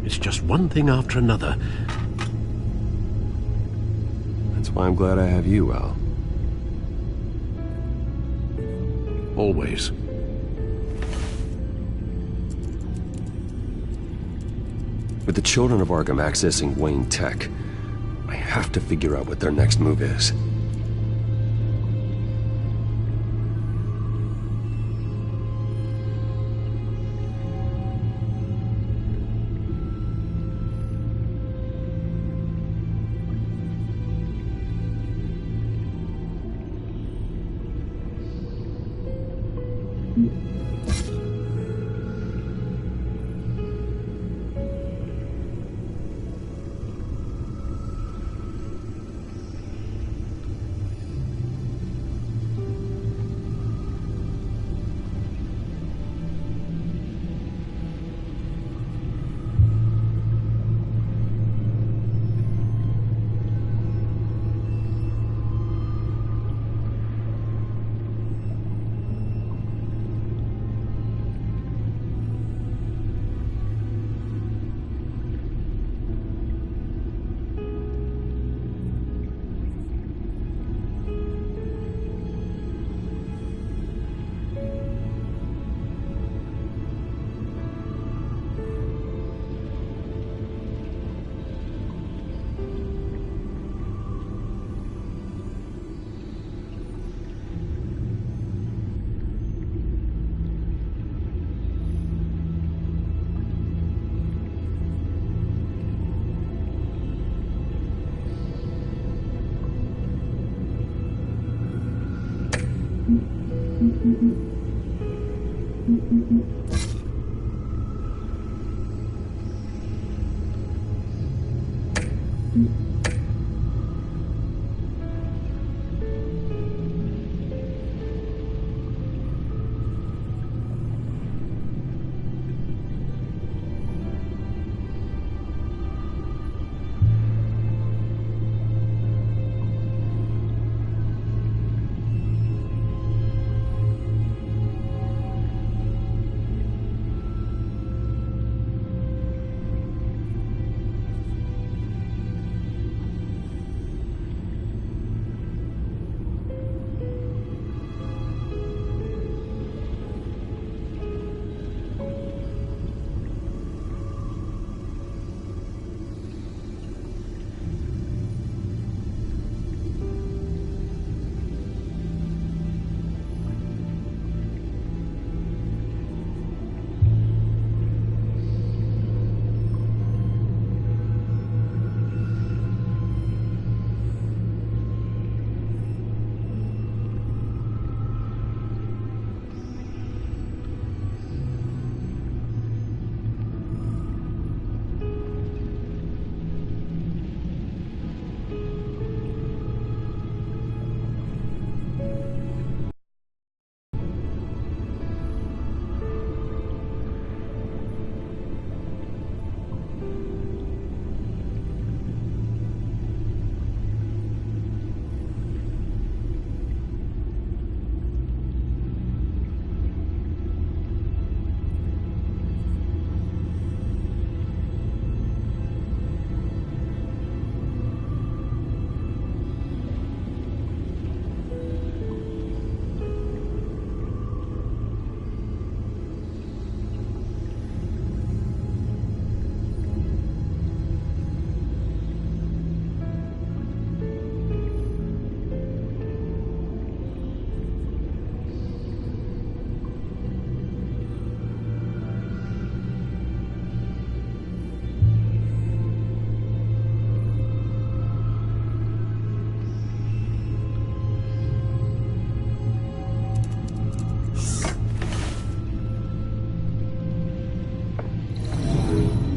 It's just one thing after another. That's why I'm glad I have you, Al. Always. With the children of Arkham accessing Wayne Tech, I have to figure out what their next move is.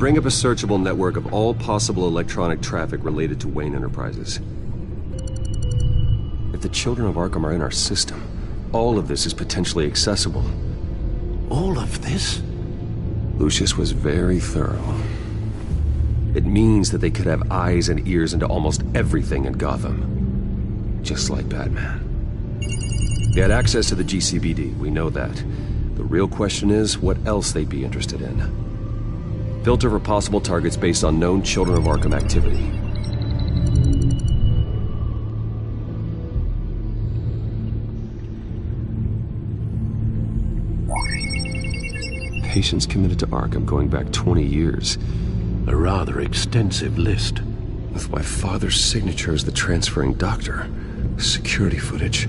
Bring up a searchable network of all possible electronic traffic related to Wayne Enterprises. If the children of Arkham are in our system, all of this is potentially accessible. All of this? Lucius was very thorough. It means that they could have eyes and ears into almost everything in Gotham. Just like Batman. They had access to the GCPD, we know that. The real question is what else they'd be interested in. Filter for possible targets based on known Children of Arkham activity. Patients committed to Arkham going back 20 years. A rather extensive list. With my father's signature as the transferring doctor. Security footage.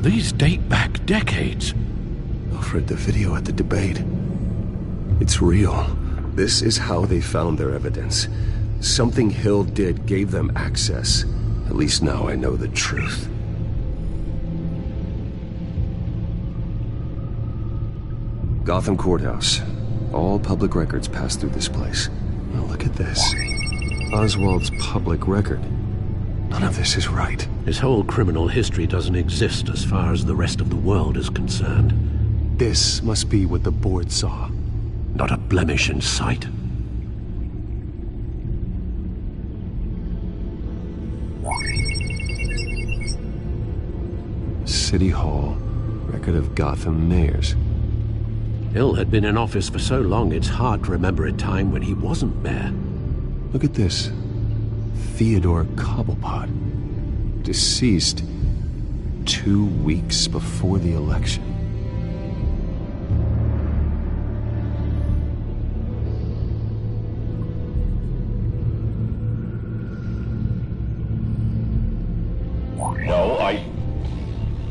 These date back decades. Alfred, the video at the debate. It's real. This is how they found their evidence. Something Hill did gave them access. At least now I know the truth. Gotham Courthouse. All public records pass through this place. Now look at this. Oswald's public record. None of this is right. His whole criminal history doesn't exist as far as the rest of the world is concerned. This must be what the board saw. Not a blemish in sight. City Hall. Record of Gotham mayors. Hill had been in office for so long it's hard to remember a time when he wasn't mayor. Look at this. Theodore Cobblepot. Deceased 2 weeks before the election. No,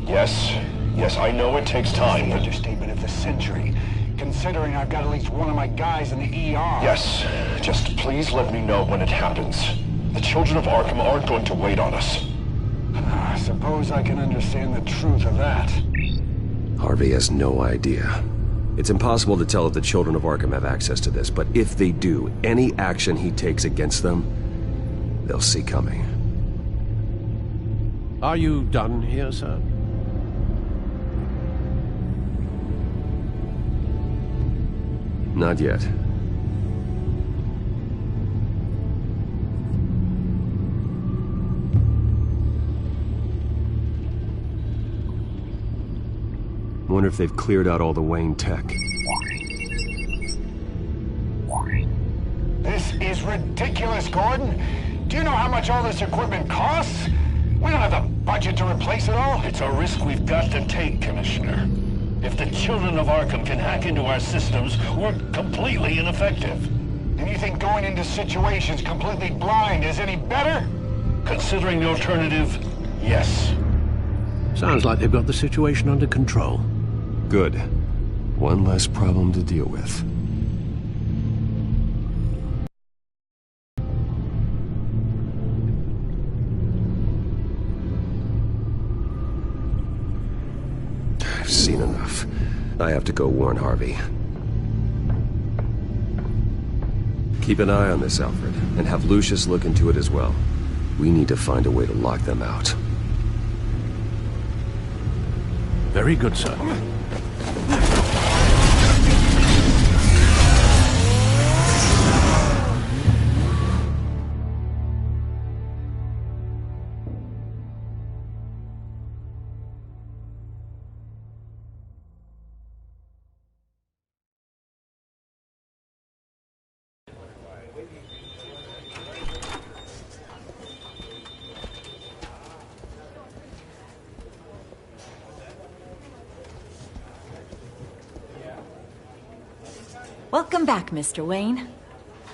Yes, I know it takes time. Understatement of the century, considering I've got at least one of my guys in the ER. Yes, just please let me know when it happens. The children of Arkham aren't going to wait on us. I suppose I can understand the truth of that. Harvey has no idea. It's impossible to tell if the children of Arkham have access to this, but if they do, any action he takes against them, they'll see coming. Are you done here, sir? Not yet. Wonder if they've cleared out all the Wayne tech. This is ridiculous, Gordon. Do you know how much all this equipment costs? We don't have the budget to replace it all. It's a risk we've got to take, Commissioner. If the children of Arkham can hack into our systems, we're completely ineffective. And you think going into situations completely blind is any better? Considering the alternative, yes. Sounds like they've got the situation under control. Good. One less problem to deal with. I've seen enough. I have to go warn Harvey. Keep an eye on this, Alfred, and have Lucius look into it as well. We need to find a way to lock them out. Very good, sir. Welcome back, Mr. Wayne.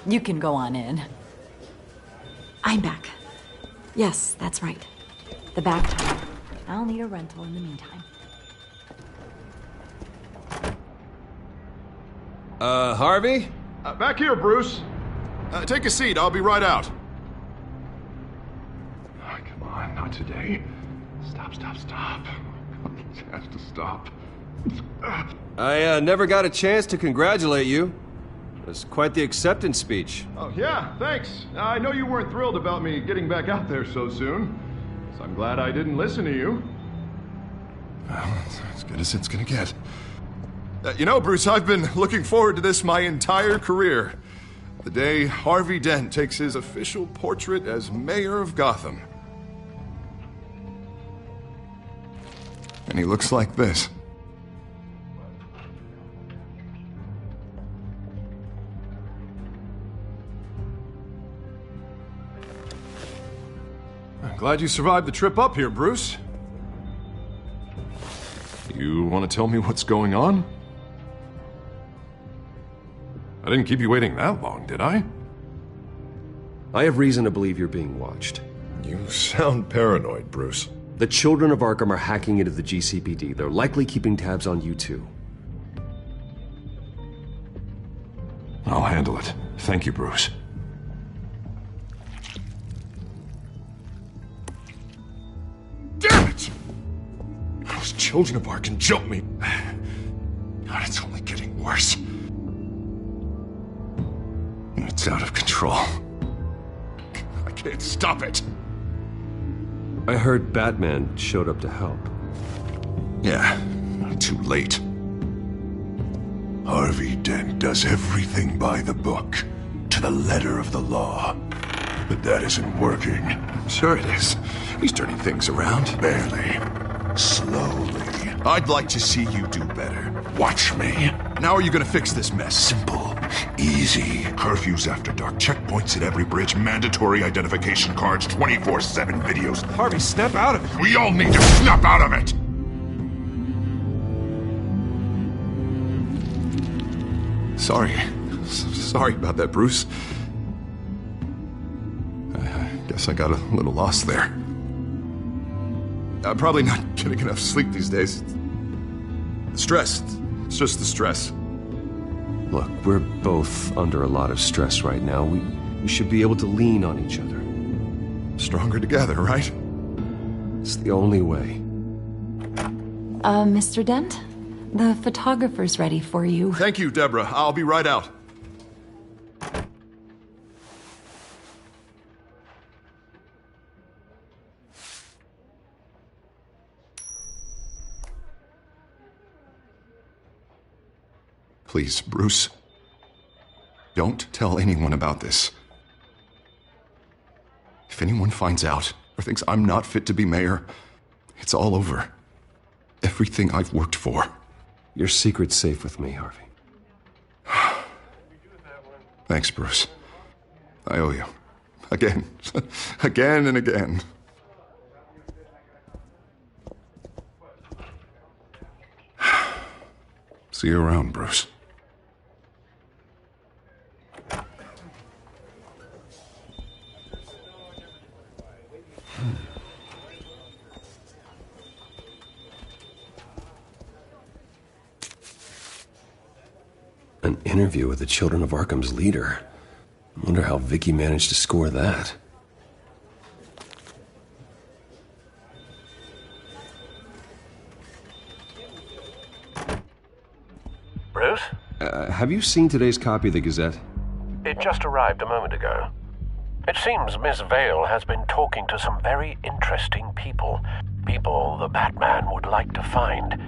You can go on in. I'm back. Yes, that's right. The back tire. I'll need a rental in the meantime. Harvey? Back here, Bruce. Take a seat. I'll be right out. Oh, come on, not today. Stop. This has to stop. I never got a chance to congratulate you. It was quite the acceptance speech. Oh, yeah, thanks. I know you weren't thrilled about me getting back out there so soon, so I'm glad I didn't listen to you. Well, it's as good as it's gonna get. You know, Bruce, I've been looking forward to this my entire career. The day Harvey Dent takes his official portrait as mayor of Gotham. And he looks like this. Glad you survived the trip up here, Bruce. You want to tell me what's going on? I didn't keep you waiting that long, did I? I have reason to believe you're being watched. You sound paranoid, Bruce. The children of Arkham are hacking into the GCPD. They're likely keeping tabs on you too. I'll handle it. Thank you, Bruce. Damn it! Those children of Arkham jumped me. God, it's only getting worse. It's out of control. I can't stop it. I heard Batman showed up to help. Yeah, too late. Harvey Dent does everything by the book, to the letter of the law. But that isn't working. Sure it is. He's turning things around. Barely. Slowly. I'd like to see you do better. Watch me. Now are you gonna fix this mess? Simple. Easy. Curfews after dark, checkpoints at every bridge, mandatory identification cards, 24/7 videos. Harvey, snap out of it! We all need to snap out of it! Sorry about that, Bruce. I guess I got a little lost there. I'm probably not getting enough sleep these days. Stress. It's just the stress. Look, we're both under a lot of stress right now. We should be able to lean on each other. Stronger together, right? It's the only way. Mr. Dent? The photographer's ready for you. Thank you, Deborah. I'll be right out. Please, Bruce. Don't tell anyone about this. If anyone finds out or thinks I'm not fit to be mayor, it's all over. Everything I've worked for. Your secret's safe with me, Harvey. Thanks, Bruce. I owe you. Again. Again and again. See you around, Bruce. An interview with the Children of Arkham's leader. I wonder how Vicky managed to score that. Bruce? Have you seen today's copy of the Gazette? It just arrived a moment ago. It seems Miss Vale has been talking to some very interesting people. People the Batman would like to find.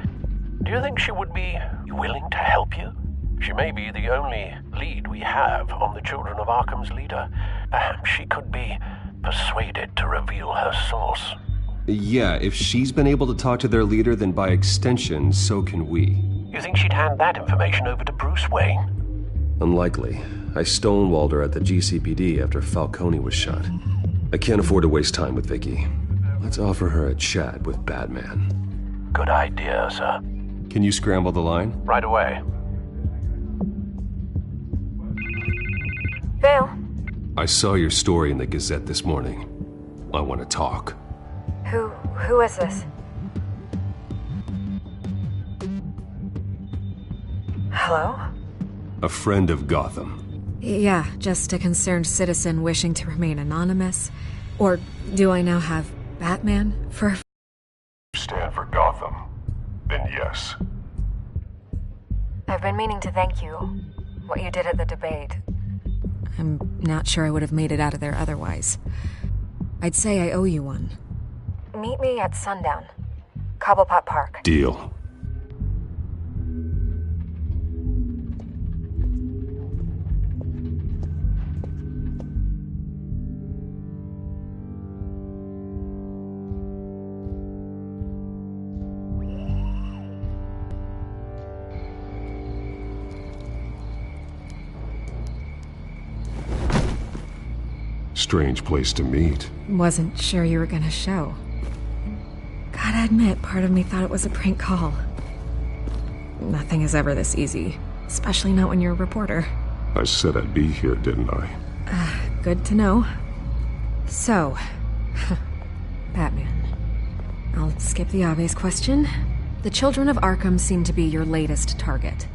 Do you think she would be willing to help you? She may be the only lead we have on the Children of Arkham's leader. Perhaps she could be persuaded to reveal her source. Yeah, if she's been able to talk to their leader, then by extension, so can we. You think she'd hand that information over to Bruce Wayne? Unlikely. I stonewalled her at the GCPD after Falcone was shot. I can't afford to waste time with Vicky. Let's offer her a chat with Batman. Good idea, sir. Can you scramble the line? Right away. Vale. I saw your story in the Gazette this morning. I want to talk. Who is this? Hello? A friend of Gotham. Yeah, just a concerned citizen wishing to remain anonymous. Or do I now have Batman for... Stand for Gotham. Then yes. I've been meaning to thank you. What you did at the debate. I'm not sure I would have made it out of there otherwise. I'd say I owe you one. Meet me at sundown. Cobblepot Park. Deal. Strange place to meet. Wasn't sure you were gonna show. Gotta admit, part of me thought it was a prank call. Nothing is ever this easy, especially not when you're a reporter. I said I'd be here, didn't I? Good to know. So, Batman. I'll skip the obvious question. The children of Arkham seem to be your latest target.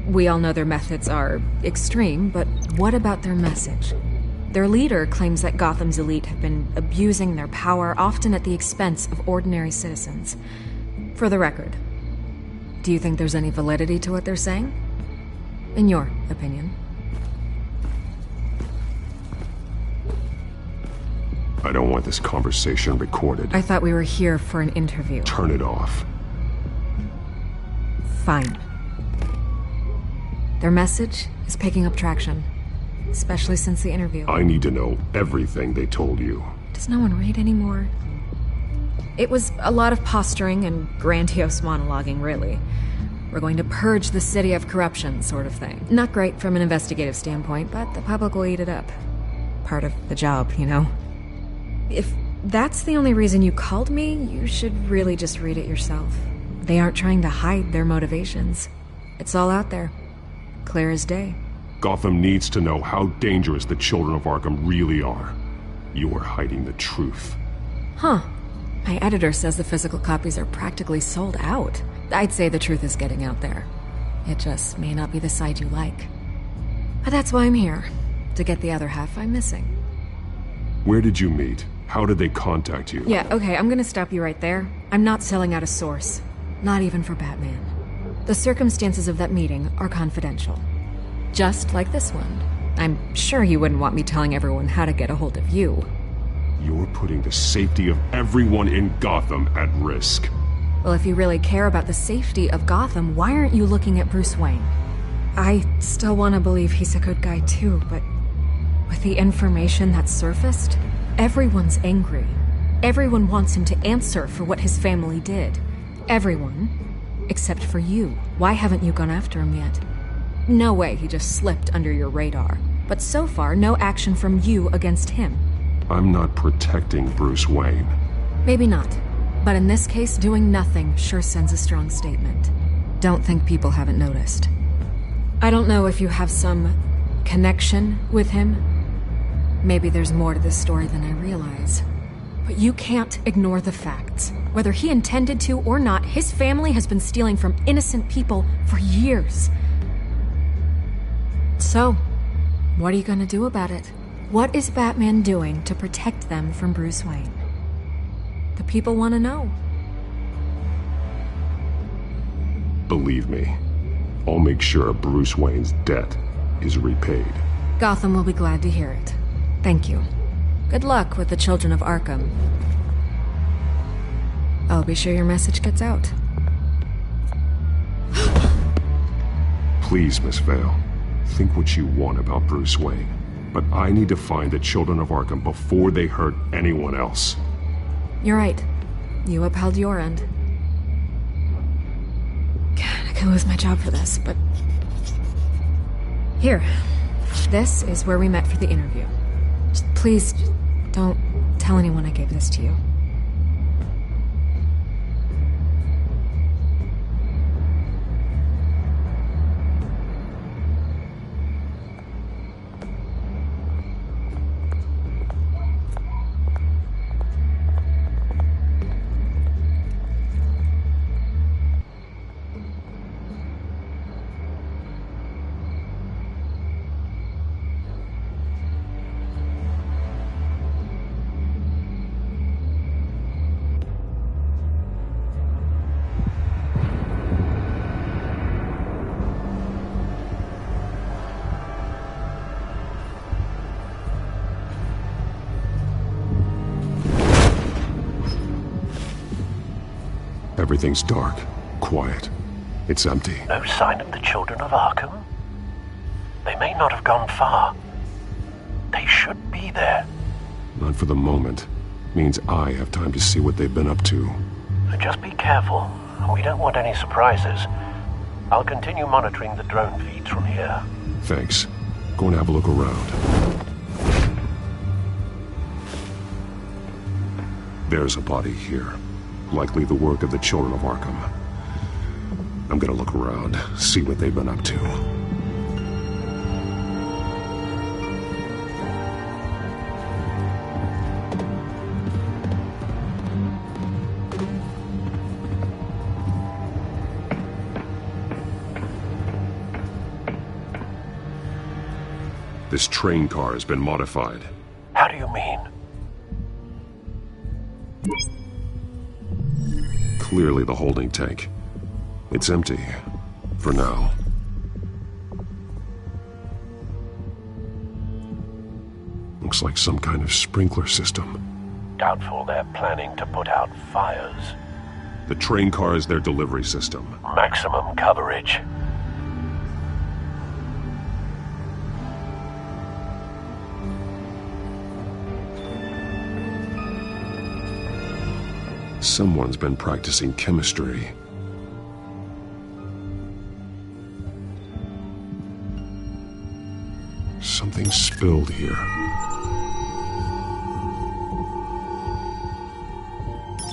We all know their methods are extreme, but what about their message? Their leader claims that Gotham's elite have been abusing their power, often at the expense of ordinary citizens. For the record, do you think there's any validity to what they're saying? In your opinion? I don't want this conversation recorded. I thought we were here for an interview. Turn it off. Fine. Their message is picking up traction, especially since the interview. I need to know everything they told you. Does no one read anymore? It was a lot of posturing and grandiose monologuing, really. We're going to purge the city of corruption, sort of thing. Not great from an investigative standpoint, but the public will eat it up. Part of the job, you know? If that's the only reason you called me, you should really just read it yourself. They aren't trying to hide their motivations. It's all out there. Clear as day. Gotham needs to know how dangerous the children of Arkham really are. You are hiding the truth. Huh. My editor says the physical copies are practically sold out. I'd say the truth is getting out there. It just may not be the side you like. But that's why I'm here. To get the other half I'm missing. Where did you meet? How did they contact you? Yeah, okay, I'm gonna stop you right there. I'm not selling out a source. Not even for Batman. The circumstances of that meeting are confidential. Just like this one. I'm sure you wouldn't want me telling everyone how to get a hold of you. You're putting the safety of everyone in Gotham at risk. Well, if you really care about the safety of Gotham, why aren't you looking at Bruce Wayne? I still want to believe he's a good guy too, but with the information that's surfaced, everyone's angry. Everyone wants him to answer for what his family did. Everyone, except for you. Why haven't you gone after him yet? No way he just slipped under your radar. But so far, no action from you against him. I'm not protecting Bruce Wayne. Maybe not. But in this case, doing nothing sure sends a strong statement. Don't think people haven't noticed. I don't know if you have some connection with him. Maybe there's more to this story than I realize. But you can't ignore the facts. Whether he intended to or not, his family has been stealing from innocent people for years. So, what are you gonna do about it? What is Batman doing to protect them from Bruce Wayne? The people want to know. Believe me, I'll make sure Bruce Wayne's debt is repaid. Gotham will be glad to hear it. Thank you. Good luck with the children of Arkham. I'll be sure your message gets out. Please, Miss Vale, think what you want about Bruce Wayne. But I need to find the children of Arkham before they hurt anyone else. You're right. You upheld your end. God, I could lose my job for this, but... Here. This is where we met for the interview. Please, don't tell anyone I gave this to you. Everything's dark, quiet. It's empty. No sign of the children of Arkham? They may not have gone far. They should be there. Not for the moment. Means I have time to see what they've been up to. Just be careful. We don't want any surprises. I'll continue monitoring the drone feeds from here. Thanks. Going to have a look around. There's a body here. Likely the work of the children of Arkham. I'm gonna look around, see what they've been up to. This train car has been modified. How do you mean? Clearly the holding tank. It's empty. For now. Looks like some kind of sprinkler system. Doubtful they're planning to put out fires. The train car is their delivery system. Maximum coverage. Someone's been practicing chemistry. Something spilled here.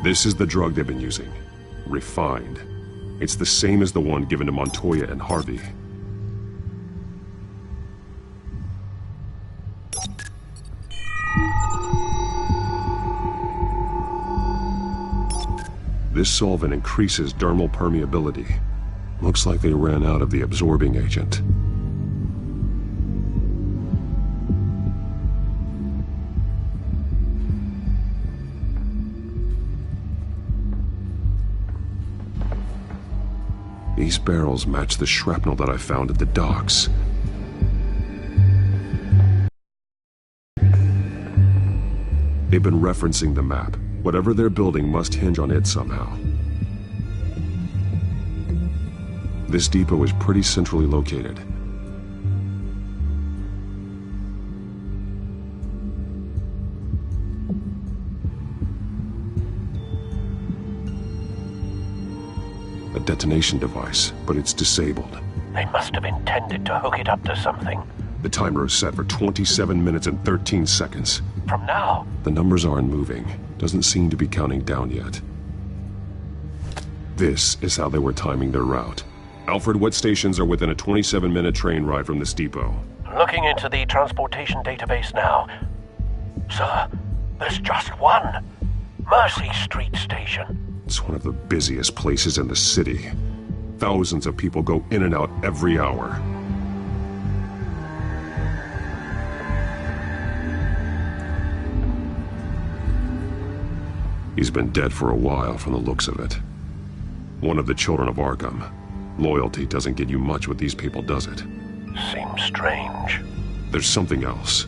This is the drug they've been using. Refined. It's the same as the one given to Montoya and Harvey. This solvent increases dermal permeability. Looks like they ran out of the absorbing agent. These barrels match the shrapnel that I found at the docks. They've been referencing the map. Whatever they're building must hinge on it somehow. This depot is pretty centrally located. A detonation device, but it's disabled. They must have intended to hook it up to something. The timer is set for 27 minutes and 13 seconds. From now? The numbers aren't moving. Doesn't seem to be counting down yet. This is how they were timing their route. Alfred, what stations are within a 27-minute train ride from this depot? Looking into the transportation database now. Sir, there's just one. Mercy Street Station. It's one of the busiest places in the city. Thousands of people go in and out every hour. He's been dead for a while from the looks of it. One of the children of Arkham. Loyalty doesn't get you much with these people, does it? Seems strange. There's something else.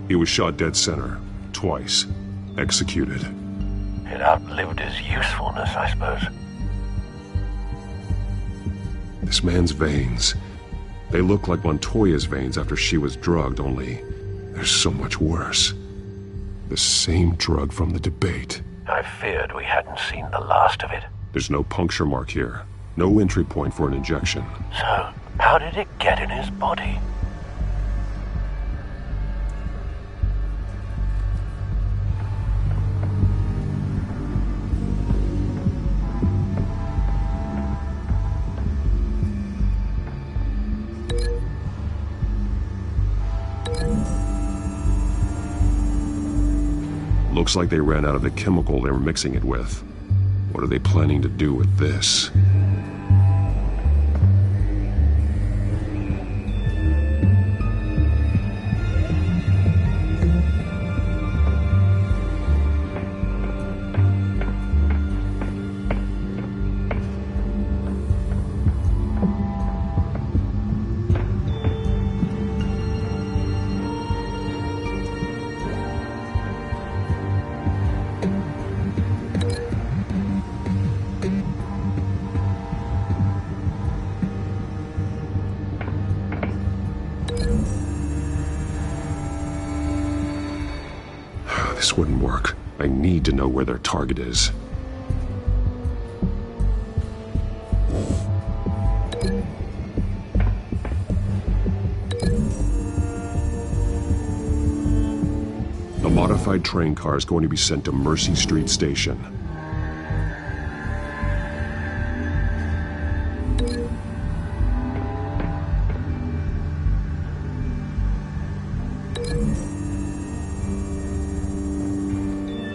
He was shot dead center, twice, executed. It outlived his usefulness, I suppose. This man's veins. They look like Montoya's veins after she was drugged, only they're so much worse. The same drug from the debate. I feared we hadn't seen the last of it. There's no puncture mark here. No entry point for an injection. So, how did it get in his body? Looks like they ran out of the chemical they were mixing it with. What are they planning to do with this? This wouldn't work. I need to know where their target is. The modified train car is going to be sent to Mercy Street Station.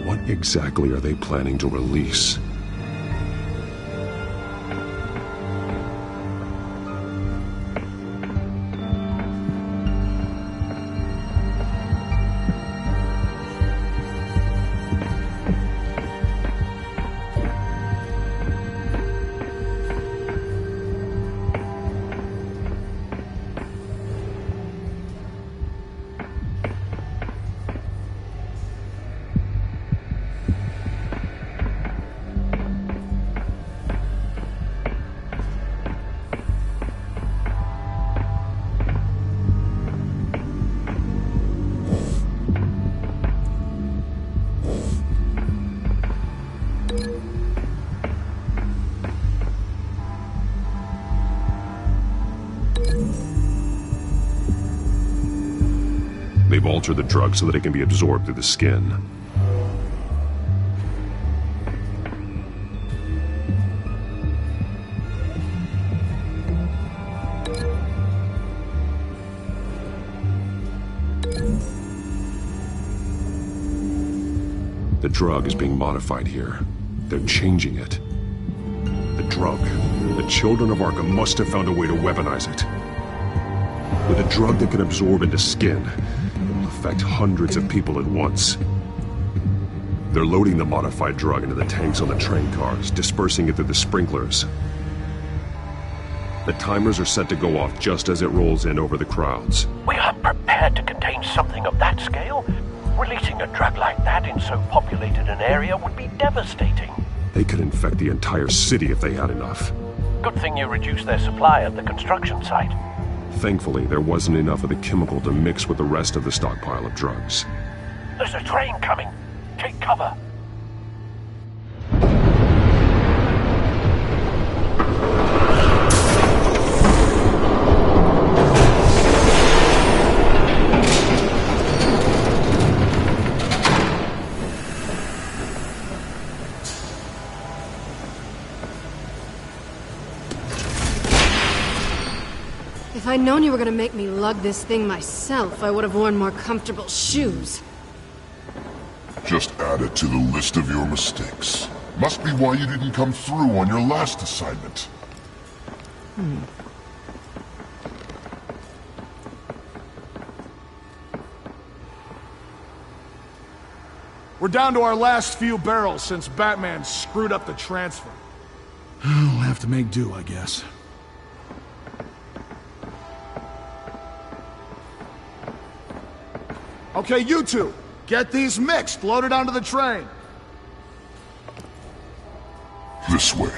What exactly are they planning to release? They've altered the drug so that it can be absorbed through the skin. The drug is being modified here. They're changing it. The drug. The children of Arkham must have found a way to weaponize it. With a drug that can absorb into skin, it will affect hundreds of people at once. They're loading the modified drug into the tanks on the train cars, dispersing it through the sprinklers. The timers are set to go off just as it rolls in over the crowds. We aren't prepared to contain something of that scale. Releasing a drug like that in so populated an area would be devastating. They could infect the entire city if they had enough. Good thing you reduced their supply at the construction site. Thankfully, there wasn't enough of the chemical to mix with the rest of the stockpile of drugs. There's a train coming. Take cover. If I'd known you were gonna make me lug this thing myself, I would have worn more comfortable shoes. Just add it to the list of your mistakes. Must be why you didn't come through on your last assignment. We're down to our last few barrels since Batman screwed up the transfer. We'll have to make do, I guess. Okay, you two, get these mixed, loaded onto the train. This way.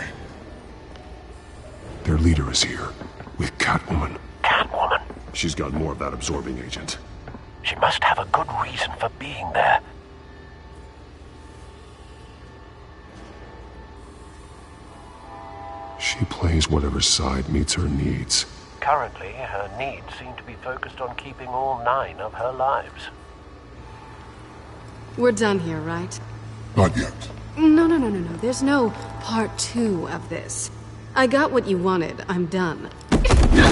Their leader is here, with Catwoman. Catwoman? She's got more of that absorbing agent. She must have a good reason for being there. She plays whatever side meets her needs. Currently, her needs seem to be focused on keeping all 9 of her lives. We're done here, right? Not yet. No. There's no part 2 of this. I got what you wanted. I'm done. You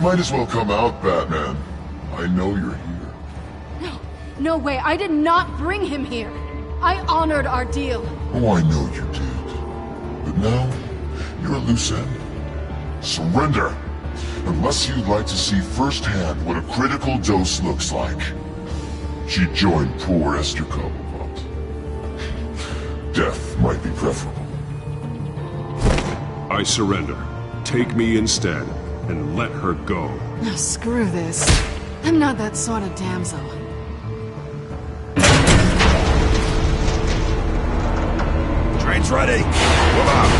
might as well come out, Batman. I know you're here. No way. I did not bring him here. I honored our deal. Oh, I know you did. But now, you're a loose end. Surrender! Unless you'd like to see firsthand what a critical dose looks like. She joined poor Esther Cobblepot. Death might be preferable. I surrender. Take me instead, and let her go. No, screw this. I'm not that sort of damsel. Train's ready! Move out!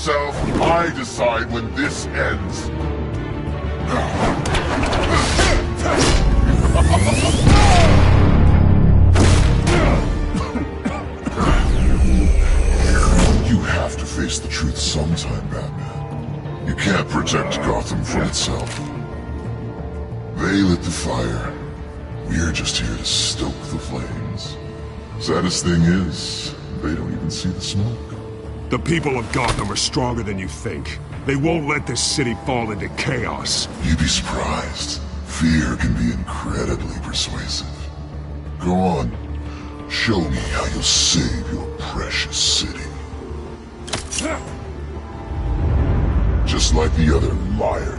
yourself. I decide when this ends. You have to face the truth sometime, Batman. You can't protect Gotham from itself. They lit the fire. We're just here to stoke the flames. Saddest thing is, they don't even see the smoke. The people of Gotham are stronger than you think. They won't let this city fall into chaos. You'd be surprised. Fear can be incredibly persuasive. Go on. Show me how you'll save your precious city. Just like the other liar.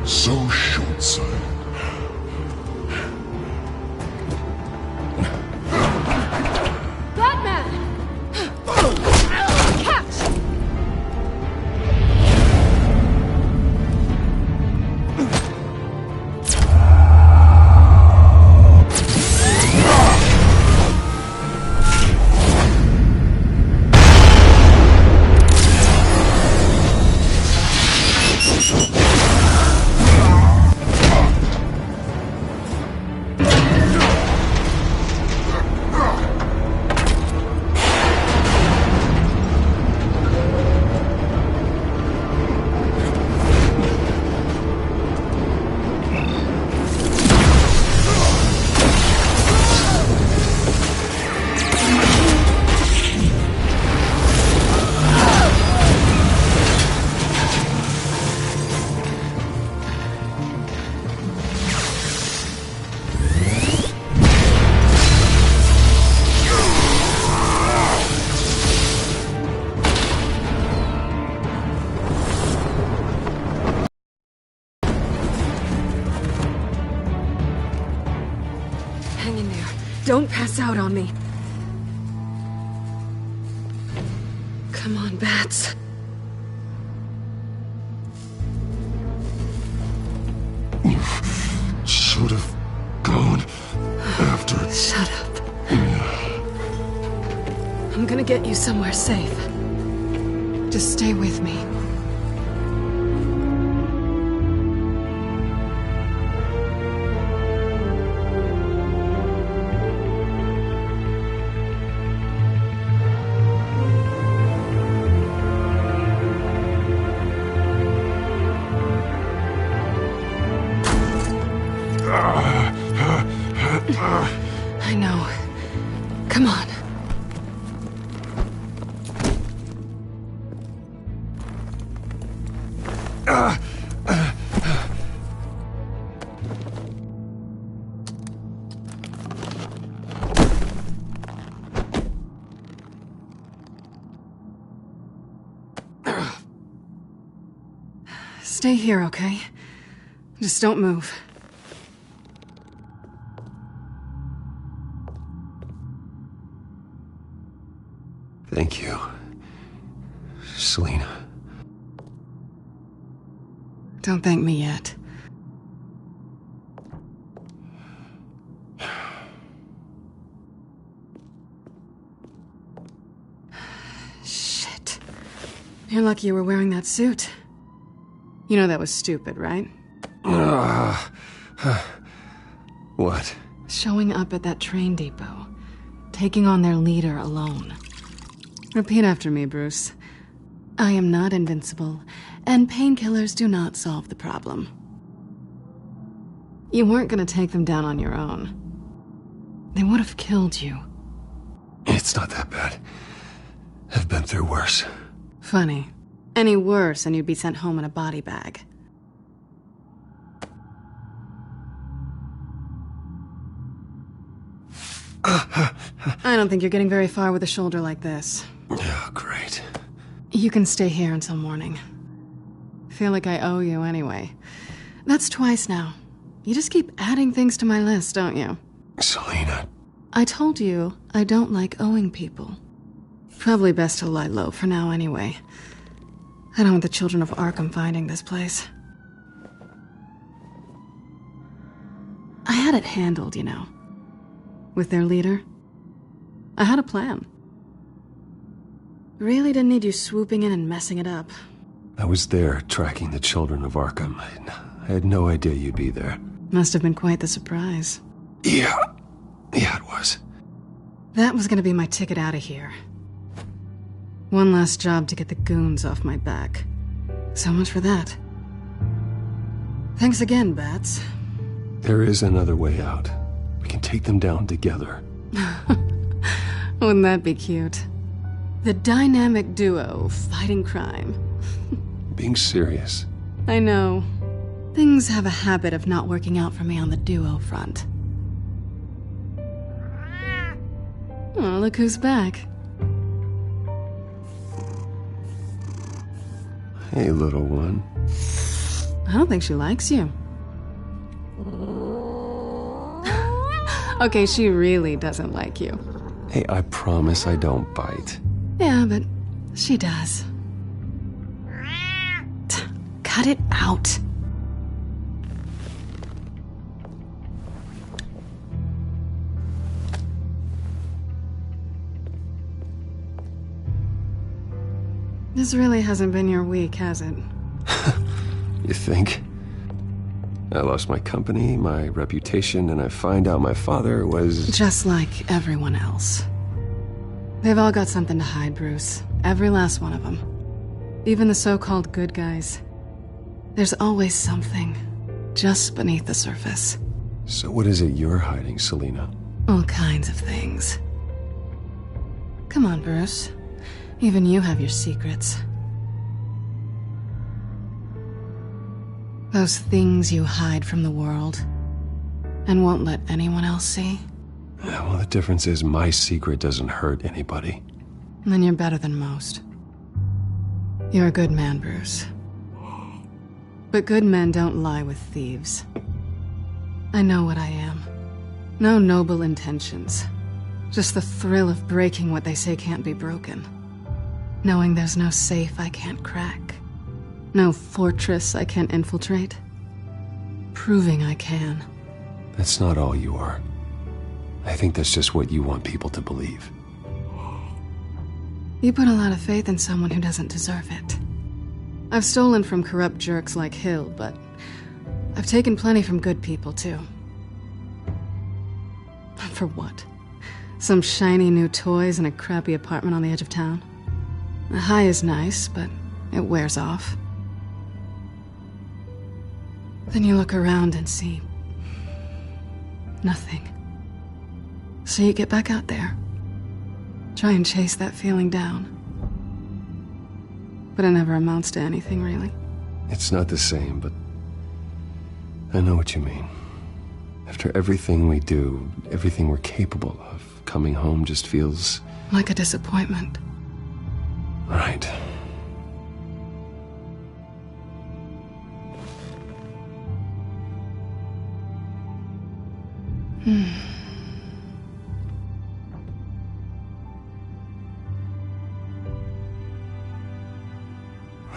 So short-sighted. Batman! Catch! Hang in there. Don't pass out on me. Come on, Bats. You should have gone after... Shut up. I'm gonna get you somewhere safe. Just stay with me. I know. Come on. Stay here, okay? Just don't move. Thank you, Selina. Don't thank me yet. Shit. You're lucky you were wearing that suit. You know that was stupid, right? What? Showing up at that train depot. Taking on their leader alone. Repeat after me, Bruce. I am not invincible, and painkillers do not solve the problem. You weren't gonna take them down on your own. They would have killed you. It's not that bad. I've been through worse. Funny. Any worse and you'd be sent home in a body bag. I don't think you're getting very far with a shoulder like this. Oh, great. You can stay here until morning. Feel like I owe you anyway. That's twice now. You just keep adding things to my list, don't you? Selina. I told you I don't like owing people. Probably best to lie low for now anyway. I don't want the children of Arkham finding this place. I had it handled, you know. With their leader. I had a plan. Really didn't need you swooping in and messing it up. I was there tracking the children of Arkham. I had no idea you'd be there. Must have been quite the surprise. Yeah, it was. That was gonna be my ticket out of here. One last job to get the goons off my back. So much for that. Thanks again, Bats. There is another way out. We can take them down together. Wouldn't that be cute? The dynamic duo fighting crime. Being serious. I know. Things have a habit of not working out for me on the duo front. Oh, look who's back. Hey, little one. I don't think she likes you. Okay, she really doesn't like you. Hey, I promise I don't bite. Yeah, but she does. Cut it out. This really hasn't been your week, has it? You think? I lost my company, my reputation, and I find out my father was... Just like everyone else. They've all got something to hide, Bruce. Every last one of them. Even the so-called good guys. There's always something just beneath the surface. So what is it you're hiding, Selina? All kinds of things. Come on, Bruce. Even you have your secrets. Those things you hide from the world and won't let anyone else see. Yeah, well, the difference is my secret doesn't hurt anybody. Then you're better than most. You're a good man, Bruce. But good men don't lie with thieves. I know what I am. No noble intentions. Just the thrill of breaking what they say can't be broken. Knowing there's no safe I can't crack. No fortress I can't infiltrate. Proving I can. That's not all you are. I think that's just what you want people to believe. You put a lot of faith in someone who doesn't deserve it. I've stolen from corrupt jerks like Hill, but I've taken plenty from good people, too. For what? Some shiny new toys and a crappy apartment on the edge of town? The high is nice, but it wears off. Then you look around and see... nothing. So you get back out there. Try and chase that feeling down. But it never amounts to anything, really. It's not the same, but I know what you mean. After everything we do, everything we're capable of, coming home just feels... like a disappointment. Right.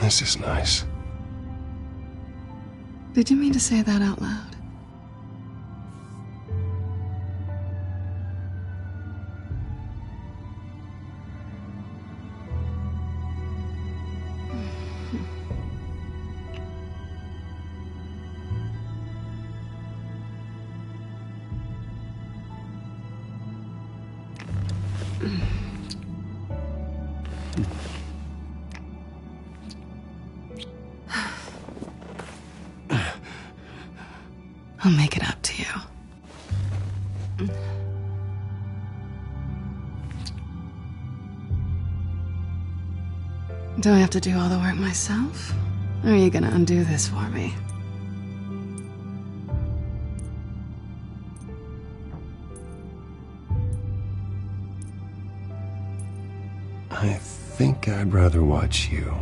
This is nice. Did you mean to say that out loud? I'll make it up to you. Do I have to do all the work myself? Or are you gonna undo this for me? I think I'd rather watch you.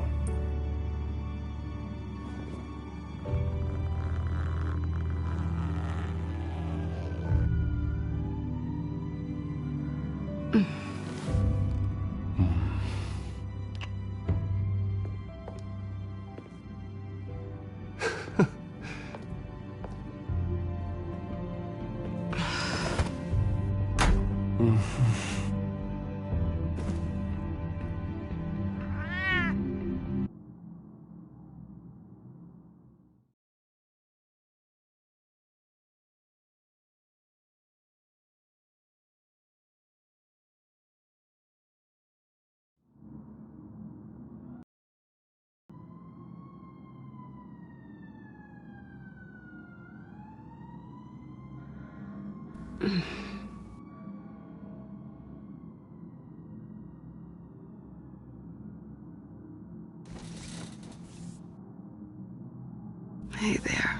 Hey there.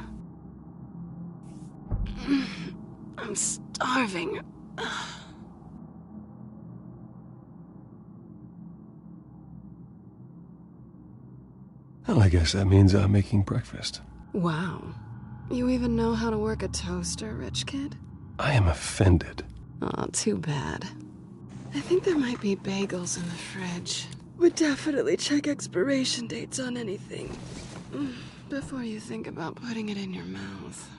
I'm starving. Well, I guess that means I'm making breakfast. Wow. You even know how to work a toaster, rich kid? I am offended. Aw, too bad. I think there might be bagels in the fridge. Would definitely check expiration dates on anything before you think about putting it in your mouth.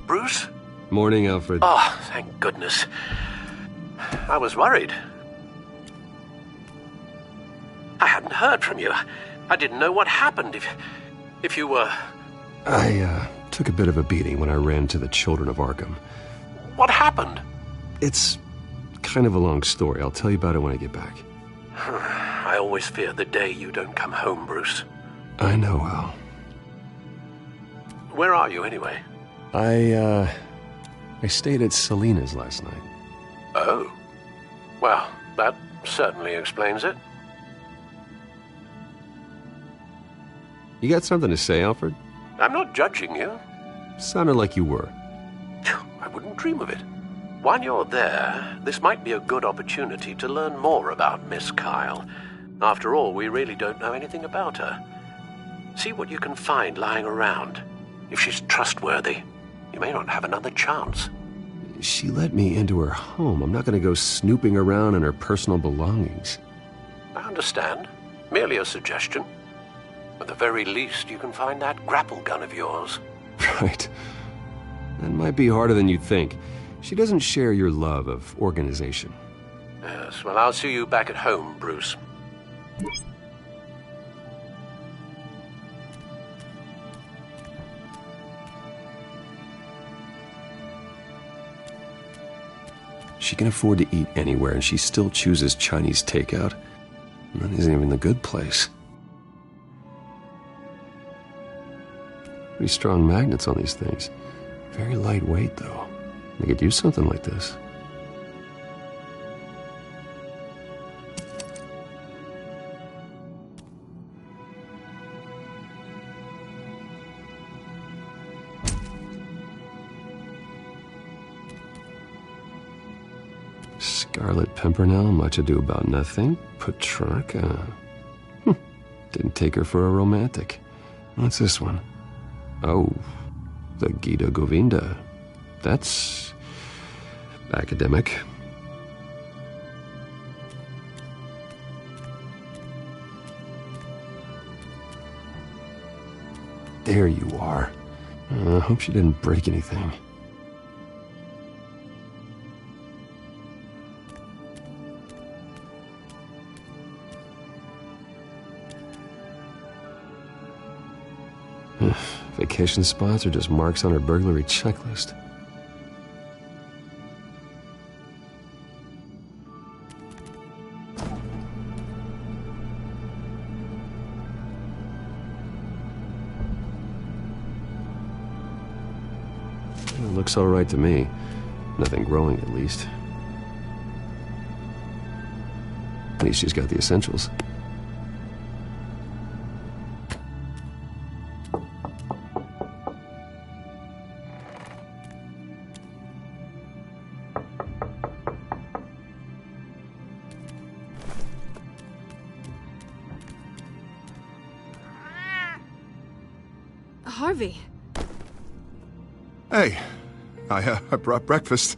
Bruce? Morning, Alfred. Oh, thank goodness. I was worried. I hadn't heard from you. I didn't know what happened if you were... I took a bit of a beating when I ran to the Children of Arkham. What happened? It's kind of a long story. I'll tell you about it when I get back. I always fear the day you don't come home, Bruce. I know, Al. Where are you, anyway? I stayed at Selena's last night. Oh. Well, that certainly explains it. You got something to say, Alfred? I'm not judging you. Sounded like you were. I wouldn't dream of it. While you're there, this might be a good opportunity to learn more about Miss Kyle. After all, we really don't know anything about her. See what you can find lying around. If she's trustworthy, you may not have another chance. She let me into her home. I'm not going to go snooping around in her personal belongings. I understand. Merely a suggestion. At the very least, you can find that grapple gun of yours. Right. That might be harder than you think. She doesn't share your love of organization. Yes, well, I'll see you back at home, Bruce. She can afford to eat anywhere, and she still chooses Chinese takeout. And that isn't even the good place. Pretty strong magnets on these things. Very lightweight, though. They could use something like this. Scarlet Pimpernel, much ado about nothing. Petrarca. Didn't take her for a romantic. What's this one? Oh, the Gita Govinda. That's academic. There you are. I hope she didn't break anything. Vacation spots are just marks on her burglary checklist. looks all right to me. Nothing growing, at least. At least she's got the essentials. Harvey. Hey, I brought breakfast.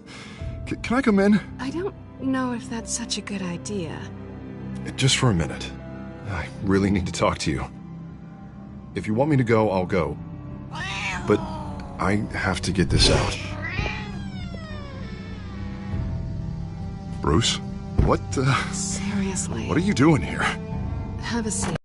Can I come in? I don't know if that's such a good idea. Just for a minute. I really need to talk to you. If you want me to go, I'll go. But I have to get this out. Bruce? What, Seriously. What are you doing here? Have a seat.